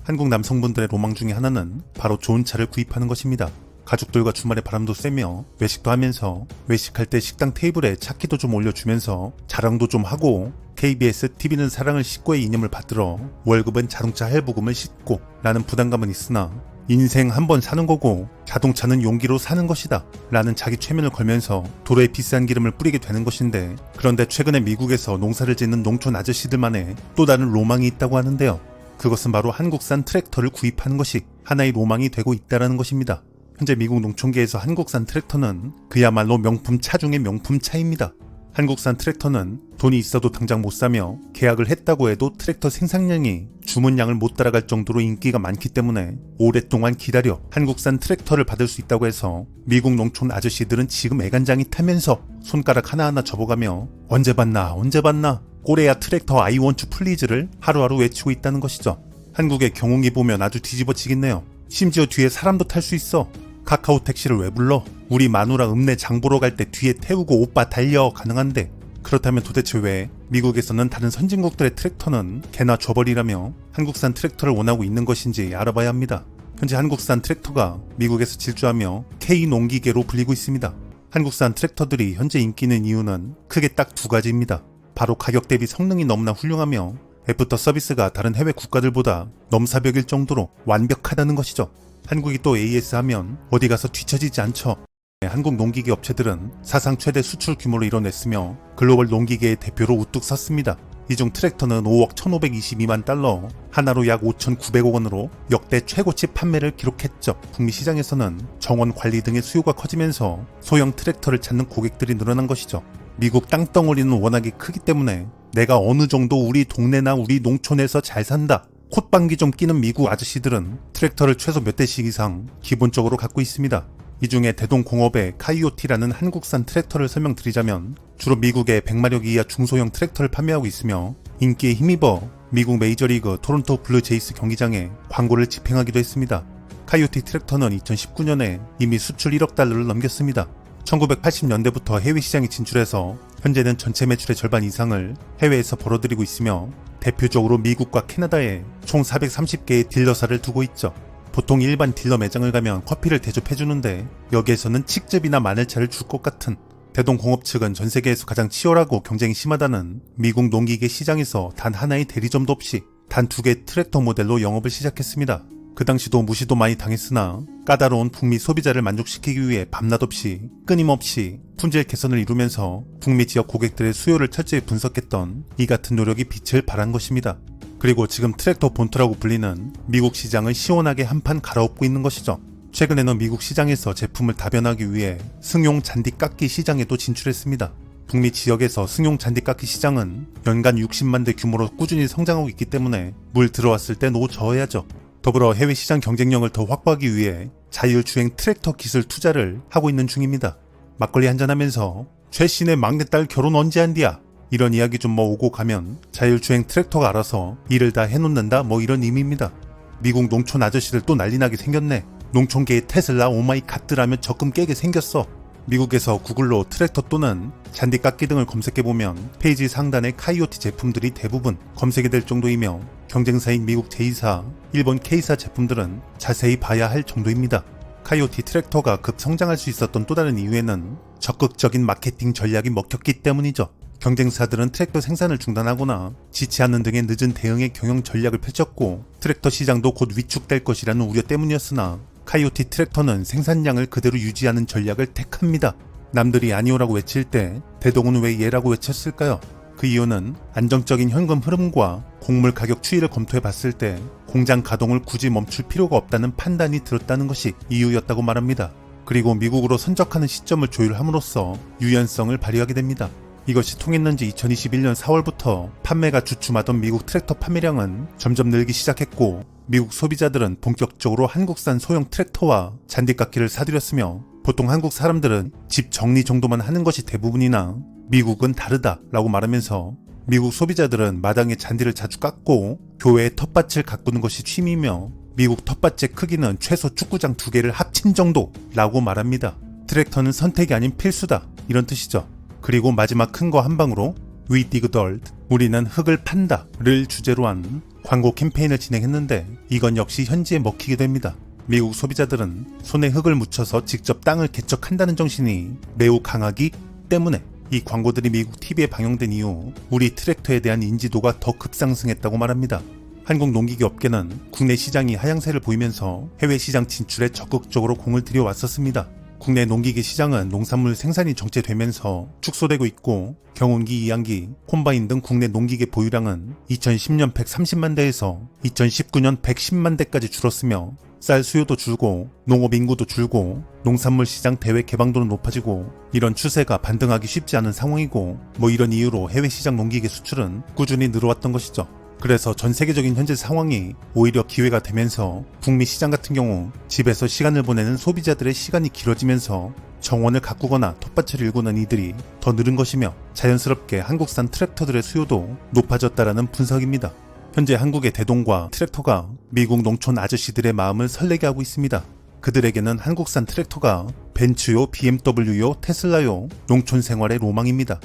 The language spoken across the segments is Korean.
한국 남성분들의 로망 중에 하나는 바로 좋은 차를 구입하는 것입니다. 가족들과 주말에 바람도 쐬며 외식도 하면서 외식할 때 식당 테이블에 차키도 좀 올려주면서 자랑도 좀 하고 KBS TV는 사랑을 싣고의 이념을 받들어 월급은 자동차 할부금을 싣고 라는 부담감은 있으나 인생 한 번 사는 거고 자동차는 용기로 사는 것이다 라는 자기 최면을 걸면서 도로에 비싼 기름을 뿌리게 되는 것인데, 그런데 최근에 미국에서 농사를 짓는 농촌 아저씨들만의 또 다른 로망이 있다고 하는데요. 그것은 바로 한국산 트랙터를 구입하는 것이 하나의 로망이 되고 있다는 것입니다. 현재 미국 농촌계에서 한국산 트랙터는 그야말로 명품 차 중의 명품 차입니다. 한국산 트랙터는 돈이 있어도 당장 못 사며 계약을 했다고 해도 트랙터 생산량이 주문량을 못 따라갈 정도로 인기가 많기 때문에 오랫동안 기다려 한국산 트랙터를 받을 수 있다고 해서 미국 농촌 아저씨들은 지금 애간장이 타면서 손가락 하나하나 접어가며 언제 봤나 꼬레아 트랙터 I want please를 하루하루 외치고 있다는 것이죠. 한국의 경운기 보면 아주 뒤집어지겠네요. 심지어 뒤에 사람도 탈 수 있어. 카카오 택시를 왜 불러? 우리 마누라 읍내 장 보러 갈 때 뒤에 태우고 오빠 달려 가능한데, 그렇다면 도대체 왜 미국에서는 다른 선진국들의 트랙터는 개나 줘버리라며 한국산 트랙터를 원하고 있는 것인지 알아봐야 합니다. 현재 한국산 트랙터가 미국에서 질주하며 K농기계로 불리고 있습니다. 한국산 트랙터들이 현재 인기 있는 이유는 크게 딱 두 가지입니다. 바로 가격 대비 성능이 너무나 훌륭하며 애프터 서비스가 다른 해외 국가들보다 넘사벽일 정도로 완벽하다는 것이죠. 한국이 또 AS 하면 어디 가서 뒤처지지 않죠. 한국 농기계 업체들은 사상 최대 수출 규모를 이뤄냈으며 글로벌 농기계의 대표로 우뚝 섰습니다. 이 중 트랙터는 5억 1,522만 달러, 하나로 약 5,900억 원으로 역대 최고치 판매를 기록했죠. 북미 시장에서는 정원 관리 등의 수요가 커지면서 소형 트랙터를 찾는 고객들이 늘어난 것이죠. 미국 땅덩어리는 워낙에 크기 때문에 내가 어느 정도 우리 동네나 우리 농촌에서 잘 산다, 콧방귀 좀 끼는 미국 아저씨들은 트랙터를 최소 몇 대씩 이상 기본적으로 갖고 있습니다. 이 중에 대동공업의 카이오티라는 한국산 트랙터를 설명드리자면 주로 미국의 100마력 이하 중소형 트랙터를 판매하고 있으며 인기에 힘입어 미국 메이저리그 토론토 블루제이스 경기장에 광고를 집행하기도 했습니다. 카이오티 트랙터는 2019년에 이미 수출 1억 달러를 넘겼습니다. 1980년대부터 해외 시장에 진출해서 현재는 전체 매출의 절반 이상을 해외에서 벌어들이고 있으며 대표적으로 미국과 캐나다에 총 430개의 딜러사를 두고 있죠. 보통 일반 딜러 매장을 가면 커피를 대접해주는데 여기에서는 칡즙이나 마늘차를 줄 것 같은, 대동공업 측은 전 세계에서 가장 치열하고 경쟁이 심하다는 미국 농기계 시장에서 단 하나의 대리점도 없이 단 2개의 트랙터 모델로 영업을 시작했습니다. 그 당시도 무시도 많이 당했으나 까다로운 북미 소비자를 만족시키기 위해 밤낮 없이 끊임없이 품질 개선을 이루면서 북미 지역 고객들의 수요를 철저히 분석했던 이 같은 노력이 빛을 발한 것입니다. 그리고 지금 트랙터 본토라고 불리는 미국 시장을 시원하게 한판 갈아엎고 있는 것이죠. 최근에는 미국 시장에서 제품을 다변하기 위해 승용 잔디깎기 시장에도 진출했습니다. 북미 지역에서 승용 잔디깎기 시장은 연간 60만 대 규모로 꾸준히 성장하고 있기 때문에 물 들어왔을 때 노저어야죠. 더불어 해외 시장 경쟁력을 더 확보하기 위해 자율주행 트랙터 기술 투자를 하고 있는 중입니다. 막걸리 한잔하면서 최신의 막내딸 결혼 언제 한디야? 이런 이야기 좀 오고 가면 자율주행 트랙터가 알아서 일을 다 해놓는다 이런 의미입니다. 미국 농촌 아저씨들 또 난리나게 생겼네. 농촌계의 테슬라 오마이 갓드라며 적금 깨게 생겼어. 미국에서 구글로 트랙터 또는 잔디깎기 등을 검색해보면 페이지 상단의 카이오티 제품들이 대부분 검색이 될 정도이며 경쟁사인 미국 제2사, 일본 K사 제품들은 자세히 봐야 할 정도입니다. 카이오티 트랙터가 급성장할 수 있었던 또 다른 이유에는 적극적인 마케팅 전략이 먹혔기 때문이죠. 경쟁사들은 트랙터 생산을 중단하거나 지치하는 등의 늦은 대응의 경영 전략을 펼쳤고 트랙터 시장도 곧 위축될 것이라는 우려 때문이었으나 카이오티 트랙터는 생산량을 그대로 유지하는 전략을 택합니다. 남들이 아니오라고 외칠 때 대동은 왜 예라고 외쳤을까요? 그 이유는 안정적인 현금 흐름과 곡물 가격 추이를 검토해봤을 때 공장 가동을 굳이 멈출 필요가 없다는 판단이 들었다는 것이 이유였다고 말합니다. 그리고 미국으로 선적하는 시점을 조율함으로써 유연성을 발휘하게 됩니다. 이것이 통했는지 2021년 4월부터 판매가 주춤하던 미국 트랙터 판매량은 점점 늘기 시작했고 미국 소비자들은 본격적으로 한국산 소형 트랙터와 잔디깎기를 사들였으며 보통 한국 사람들은 집 정리 정도만 하는 것이 대부분이나 미국은 다르다 라고 말하면서 미국 소비자들은 마당에 잔디를 자주 깎고 교외에 텃밭을 가꾸는 것이 취미며 미국 텃밭의 크기는 최소 축구장 2개를 합친 정도라고 말합니다. 트랙터는 선택이 아닌 필수다 이런 뜻이죠. 그리고 마지막 큰 거 한 방으로 We dig dirt, 우리는 흙을 판다를 주제로 한 광고 캠페인을 진행했는데 이건 역시 현지에 먹히게 됩니다. 미국 소비자들은 손에 흙을 묻혀서 직접 땅을 개척한다는 정신이 매우 강하기 때문에 이 광고들이 미국 TV에 방영된 이후 우리 트랙터에 대한 인지도가 더 급상승했다고 말합니다. 한국 농기계 업계는 국내 시장이 하향세를 보이면서 해외 시장 진출에 적극적으로 공을 들여왔었습니다. 국내 농기계 시장은 농산물 생산이 정체되면서 축소되고 있고 경운기, 이항기, 콤바인 등 국내 농기계 보유량은 2010년 130만 대에서 2019년 110만 대까지 줄었으며 쌀 수요도 줄고 농업 인구도 줄고 농산물 시장 대외 개방도는 높아지고 이런 추세가 반등하기 쉽지 않은 상황이고 이런 이유로 해외 시장 농기계 수출은 꾸준히 늘어왔던 것이죠. 그래서 전 세계적인 현재 상황이 오히려 기회가 되면서 북미 시장 같은 경우 집에서 시간을 보내는 소비자들의 시간이 길어지면서 정원을 가꾸거나 텃밭을 일구는 이들이 더 늘은 것이며 자연스럽게 한국산 트랙터들의 수요도 높아졌다라는 분석입니다. 현재 한국의 대동과 트랙터가 미국 농촌 아저씨들의 마음을 설레게 하고 있습니다. 그들에게는 한국산 트랙터가 벤츠요, BMW요, 테슬라요, 농촌 생활의 로망입니다.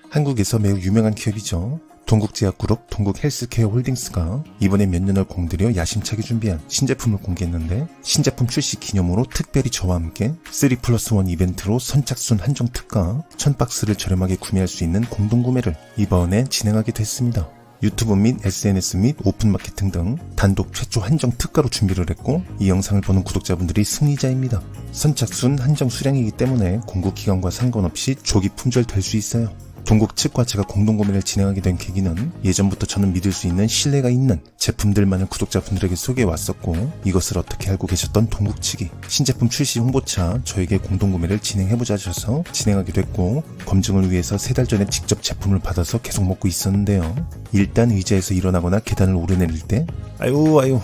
한국에서 매우 유명한 기업이죠. 동국제약그룹 동국헬스케어 홀딩스가 이번에 몇 년을 공들여 야심차게 준비한 신제품을 공개했는데 신제품 출시 기념으로 특별히 저와 함께 3+1 이벤트로 선착순 한정 특가 1000박스를 저렴하게 구매할 수 있는 공동구매를 이번에 진행하게 됐습니다. 유튜브 및 SNS 및 오픈마케팅 등 단독 최초 한정 특가로 준비를 했고 이 영상을 보는 구독자분들이 승리자입니다. 선착순 한정 수량이기 때문에 공급기간과 상관없이 조기 품절될 수 있어요. 동국 측과 제가 공동구매를 진행하게 된 계기는 예전부터 저는 믿을 수 있는 신뢰가 있는 제품들만을 구독자분들에게 소개해왔었고 이것을 어떻게 알고 계셨던 동국 측이 신제품 출시 홍보차 저에게 공동구매를 진행해보자 하셔서 진행하게 됐고 검증을 위해서 3달 전에 직접 제품을 받아서 계속 먹고 있었는데요. 일단 의자에서 일어나거나 계단을 오르내릴 때 아유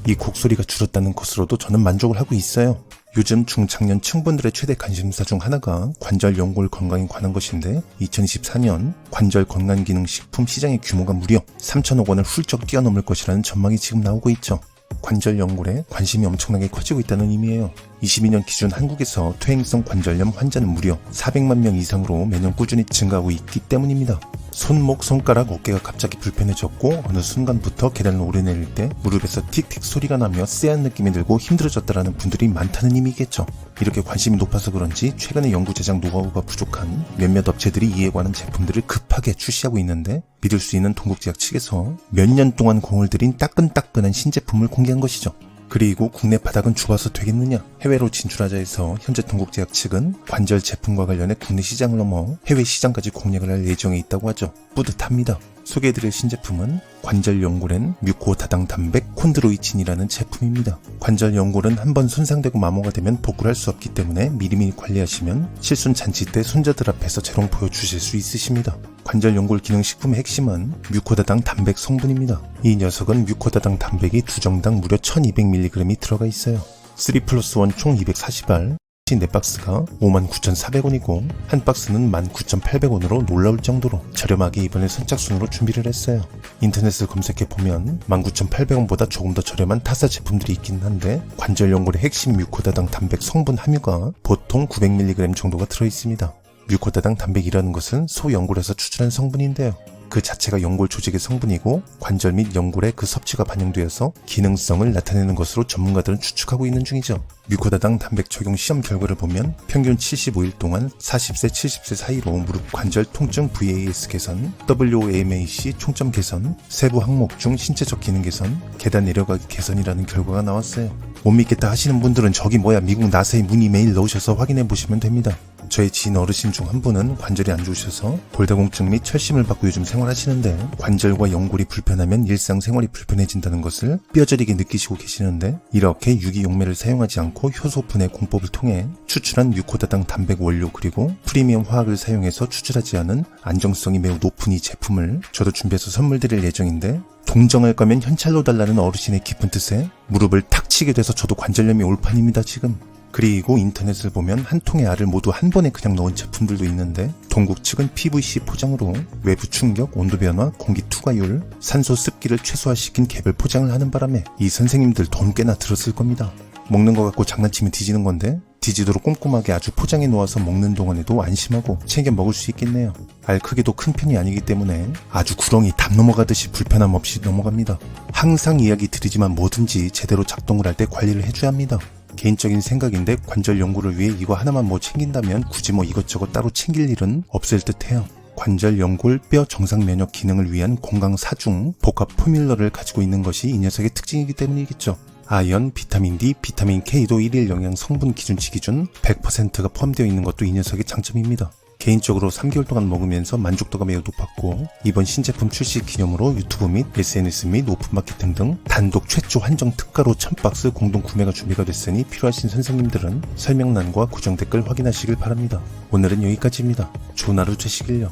이 곡소리가 줄었다는 것으로도 저는 만족을 하고 있어요. 요즘 중장년 층분들의 최대 관심사 중 하나가 관절 연골 건강에 관한 것인데 2024년 관절 건강기능식품 시장의 규모가 무려 3천억 원을 훌쩍 뛰어넘을 것이라는 전망이 지금 나오고 있죠. 관절 연골에 관심이 엄청나게 커지고 있다는 의미예요. 22년 기준 한국에서 퇴행성 관절염 환자는 무려 400만 명 이상으로 매년 꾸준히 증가하고 있기 때문입니다. 손목, 손가락, 어깨가 갑자기 불편해졌고 어느 순간부터 계단을 오르내릴 때 무릎에서 틱틱 소리가 나며 쎄한 느낌이 들고 힘들어졌다라는 분들이 많다는 의미겠죠. 이렇게 관심이 높아서 그런지 최근에 연구 제작 노하우가 부족한 몇몇 업체들이 이에 관한 제품들을 급하게 출시하고 있는데 믿을 수 있는 동국제약 측에서 몇 년 동안 공을 들인 따끈따끈한 신제품을 공개한 것이죠. 그리고 국내 바닥은 좁아서 되겠느냐? 해외로 진출하자 해서 현재 동국제약 측은 관절 제품과 관련해 국내 시장을 넘어 해외 시장까지 공략을 할 예정에 있다고 하죠. 뿌듯합니다. 소개해드릴 신제품은 관절 연골엔 뮤코다당 단백 콘드로이친이라는 제품입니다. 관절 연골은 한번 손상되고 마모가 되면 복구를 할 수 없기 때문에 미리미리 관리하시면 실손 잔치 때 손자들 앞에서 재롱 보여주실 수 있으십니다. 관절 연골 기능식품의 핵심은 뮤코다당 단백 성분입니다. 이 녀석은 뮤코다당 단백이 2정당 무려 1200mg이 들어가 있어요. 3+1 총 240알 4박스가 59,400원이고 한 박스는 19,800원으로 놀라울 정도로 저렴하게 이번에 선착순으로 준비를 했어요. 인터넷을 검색해보면 19,800원보다 조금 더 저렴한 타사 제품들이 있긴 한데 관절 연골의 핵심 뮤코다당 단백 성분 함유가 보통 900mg 정도가 들어있습니다. 뮤코다당 단백이라는 것은 소 연골에서 추출한 성분인데요. 그 자체가 연골 조직의 성분이고 관절 및 연골에 그 섭취가 반영되어서 기능성을 나타내는 것으로 전문가들은 추측하고 있는 중이죠. 뮤코다당 단백 적용 시험 결과를 보면 평균 75일 동안 40세, 70세 사이로 무릎 관절 통증 VAS 개선, WOMAC 총점 개선, 세부 항목 중 신체적 기능 개선, 계단 내려가기 개선이라는 결과가 나왔어요. 못 믿겠다 하시는 분들은 저기 뭐야 미국 나사에 문의 메일 넣으셔서 확인해 보시면 됩니다. 저의 지인 어르신 중 한 분은 관절이 안 좋으셔서 골다공증 및 철심을 받고 요즘 생활하시는데 관절과 연골이 불편하면 일상생활이 불편해진다는 것을 뼈저리게 느끼시고 계시는데 이렇게 유기용매를 사용하지 않고 효소 분해 공법을 통해 추출한 뮤코다당 단백 원료 그리고 프리미엄 화학을 사용해서 추출하지 않은 안정성이 매우 높은 이 제품을 저도 준비해서 선물 드릴 예정인데 동정할 거면 현찰로 달라는 어르신의 깊은 뜻에 무릎을 탁 치게 돼서 저도 관절염이 올 판입니다 지금. 그리고 인터넷을 보면 한 통의 알을 모두 한 번에 그냥 넣은 제품들도 있는데 동국 측은 PVC 포장으로 외부 충격, 온도 변화, 공기 투과율, 산소 습기를 최소화시킨 개별 포장을 하는 바람에 이 선생님들 돈 꽤나 들었을 겁니다. 먹는 거 갖고 장난치면 뒤지는 건데 뒤지도록 꼼꼼하게 아주 포장해 놓아서 먹는 동안에도 안심하고 챙겨 먹을 수 있겠네요. 알 크기도 큰 편이 아니기 때문에 아주 구렁이 담 넘어가듯이 불편함 없이 넘어갑니다. 항상 이야기 드리지만 뭐든지 제대로 작동을 할 때 관리를 해줘야 합니다. 개인적인 생각인데 관절 연구를 위해 이거 하나만 뭐 챙긴다면 굳이 뭐 이것저것 따로 챙길 일은 없을 듯해요. 관절, 연골, 뼈 정상 면역 기능을 위한 공강 4중 복합 포뮬러를 가지고 있는 것이 이 녀석의 특징이기 때문이겠죠. 아연, 비타민 D, 비타민 K도 일일 영양 성분 기준치 기준 100%가 포함되어 있는 것도 이 녀석의 장점입니다. 개인적으로 3개월 동안 먹으면서 만족도가 매우 높았고 이번 신제품 출시 기념으로 유튜브 및 SNS 및 오픈마켓 등등 단독 최초 한정 특가로 1000박스 공동 구매가 준비가 됐으니 필요하신 선생님들은 설명란과 고정 댓글 확인하시길 바랍니다. 오늘은 여기까지입니다. 좋은 하루 되시길요.